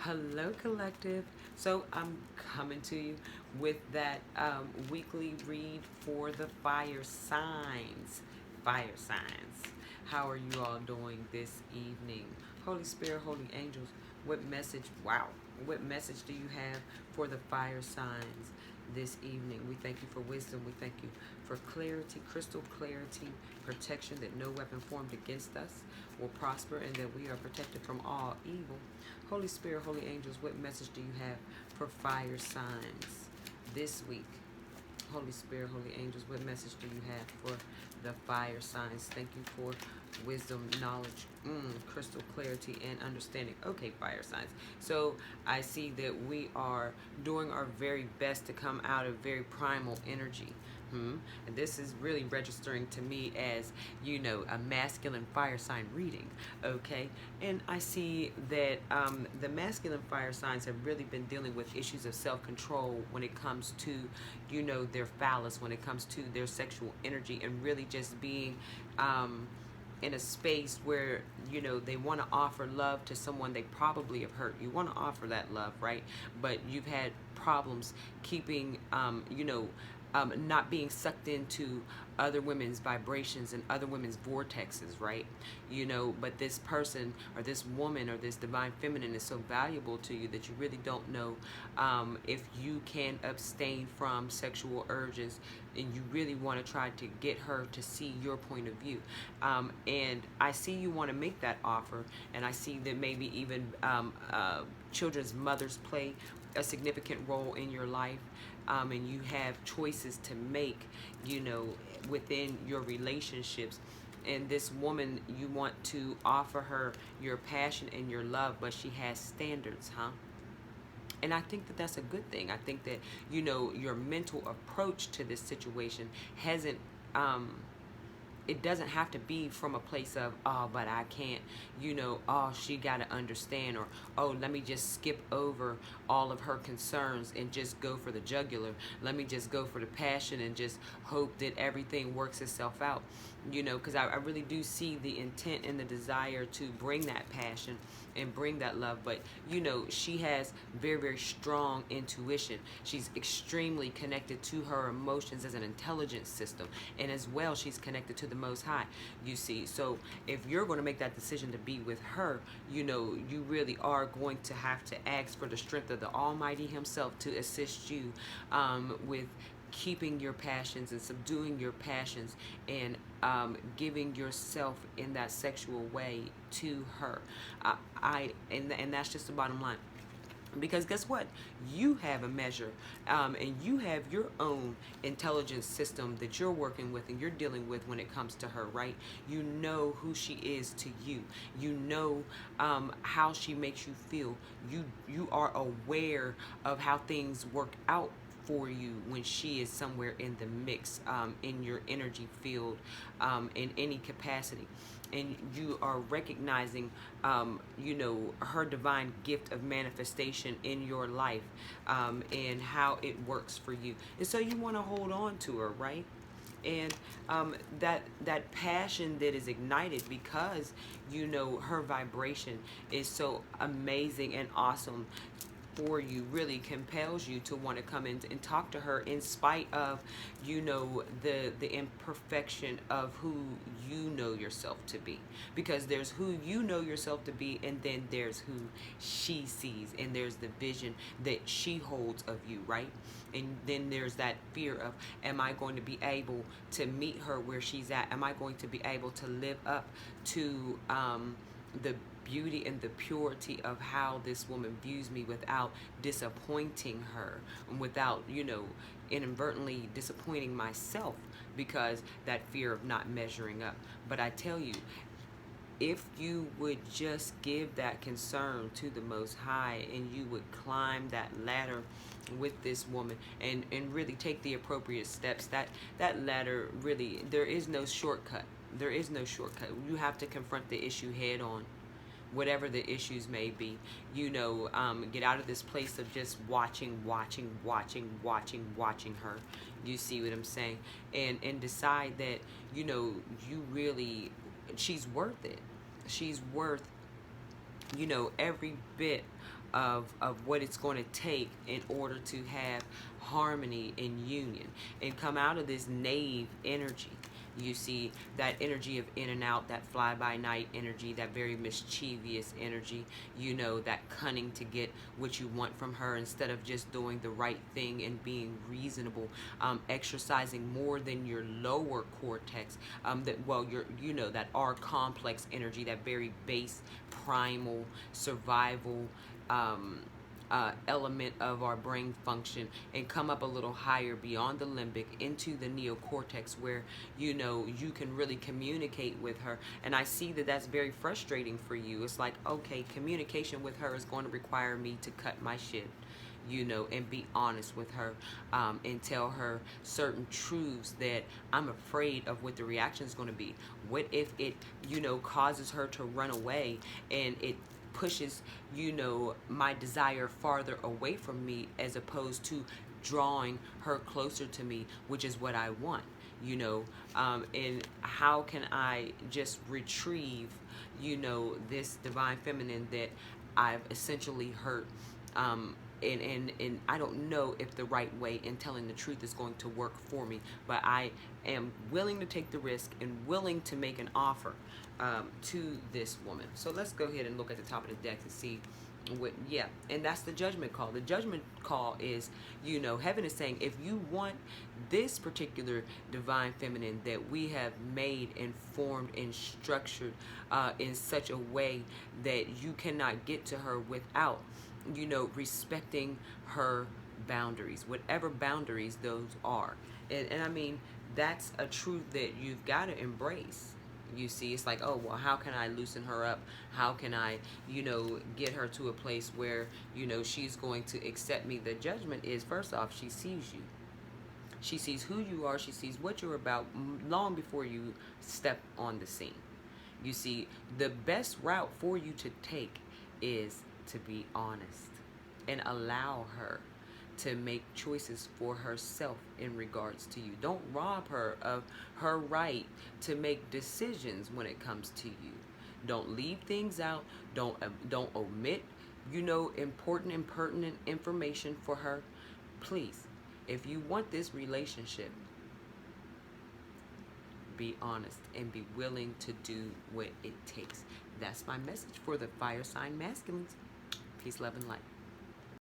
Hello, collective. So I'm coming to you with that weekly read for the fire signs. Fire signs. How are you all doing this evening? Holy Spirit, holy angels, what message? Wow. What message do you have for the fire signs this evening? We thank you for wisdom. We thank you for clarity, crystal clarity, protection that no weapon formed against us will prosper and that we are protected from all evil. Holy Spirit, holy angels, what message do you have for fire signs this week? Holy Spirit, holy angels, what message do you have for the fire signs? Thank you for wisdom, knowledge, crystal clarity, and understanding. Okay, fire signs. So I see that we are doing our very best to come out of very primal energy. And this is really registering to me as, a masculine fire sign reading, okay? And I see that the masculine fire signs have really been dealing with issues of self-control when it comes to, their phallus, when it comes to their sexual energy, and really just being in a space where they want to offer love to someone they probably have hurt. You want to offer that love, right? But you've had problems keeping not being sucked into other women's vibrations and other women's vortexes, right? But this person or this woman or this divine feminine is so valuable to you that you really don't know if you can abstain from sexual urges, and you really want to try to get her to see your point of view. And I see you want to make that offer, and I see that maybe even children's mothers play a significant role in your life, and you have choices to make, within your relationships. And this woman, you want to offer her your passion and your love, but she has standards, huh? And I think that that's a good thing. I think that, your mental approach to this situation hasn't it doesn't have to be from a place of, oh, but I can't, oh, she got to understand, or, oh, let me just skip over all of her concerns and just go for the jugular. Let me just go for the passion and just hope that everything works itself out, because I really do see the intent and the desire to bring that passion and bring that love. But, she has very, very strong intuition. She's extremely connected to her emotions as an intelligence system. And as well, she's connected to the Most High, you see. So if you're going to make that decision to be with her, you really are going to have to ask for the strength of the Almighty Himself to assist you with keeping your passions and subduing your passions, and giving yourself in that sexual way to her. And that's just the bottom line. Because guess what? You have a measure, and you have your own intelligence system that you're working with and you're dealing with when it comes to her, right? You know who she is to you. You know how she makes you feel. You are aware of how things work out for you when she is somewhere in the mix, in your energy field, in any capacity. And you are recognizing, her divine gift of manifestation in your life, and how it works for you. And so you want to hold on to her, right? And that passion that is ignited because her vibration is so amazing and awesome for you, really compels you to want to come in and talk to her, in spite of the imperfection of who you know yourself to be. Because there's who you know yourself to be, and then there's who she sees, and there's the vision that she holds of you, right? And then there's that fear of, am I going to be able to meet her where she's at? Am I going to be able to live up to the beauty and the purity of how this woman views me without disappointing her, and without inadvertently disappointing myself, because that fear of not measuring up. But I tell you, if you would just give that concern to the Most High, and you would climb that ladder with this woman, and really take the appropriate steps, that ladder, really, there is no shortcut. There is no shortcut. You have to confront the issue head on, whatever the issues may be. Get out of this place of just watching her. You see what I'm saying? And decide that you really, she's worth it. She's worth every bit of what it's going to take in order to have harmony and union and come out of this knave energy. You see that energy of in and out, that fly by night energy, that very mischievous energy, that cunning to get what you want from her instead of just doing the right thing and being reasonable, exercising more than your lower cortex, that our complex energy, that very base, primal, survival, element of our brain function, and come up a little higher beyond the limbic into the neocortex where you can really communicate with her. And I see that that's very frustrating for you. It's like, okay, communication with her is going to require me to cut my shit, and be honest with her, and tell her certain truths that I'm afraid of what the reaction is going to be. What if it causes her to run away, and it pushes my desire farther away from me as opposed to drawing her closer to me, which is what I want. And how can I just retrieve this divine feminine that I've essentially hurt, and I don't know if the right way in telling the truth is going to work for me, but I am willing to take the risk and willing to make an offer to this woman. So let's go ahead and look at the top of the deck and see and that's the judgment call. The judgment call is, heaven is saying, if you want this particular divine feminine that we have made and formed and structured in such a way that you cannot get to her without respecting her boundaries, whatever boundaries those are. And I mean, that's a truth that you've got to embrace. You see, it's like, oh, well, how can I loosen her up? How can I, get her to a place where, she's going to accept me? The judgment is, first off, she sees you. She sees who you are. She sees what you're about long before you step on the scene. You see, the best route for you to take is to be honest and allow her to make choices for herself in regards to you. Don't rob her of her right to make decisions when it comes to you. Don't leave things out. Don't omit, important and pertinent information for her. Please, if you want this relationship, be honest and be willing to do what it takes. That's my message for the fire sign masculines. Peace, love, and light.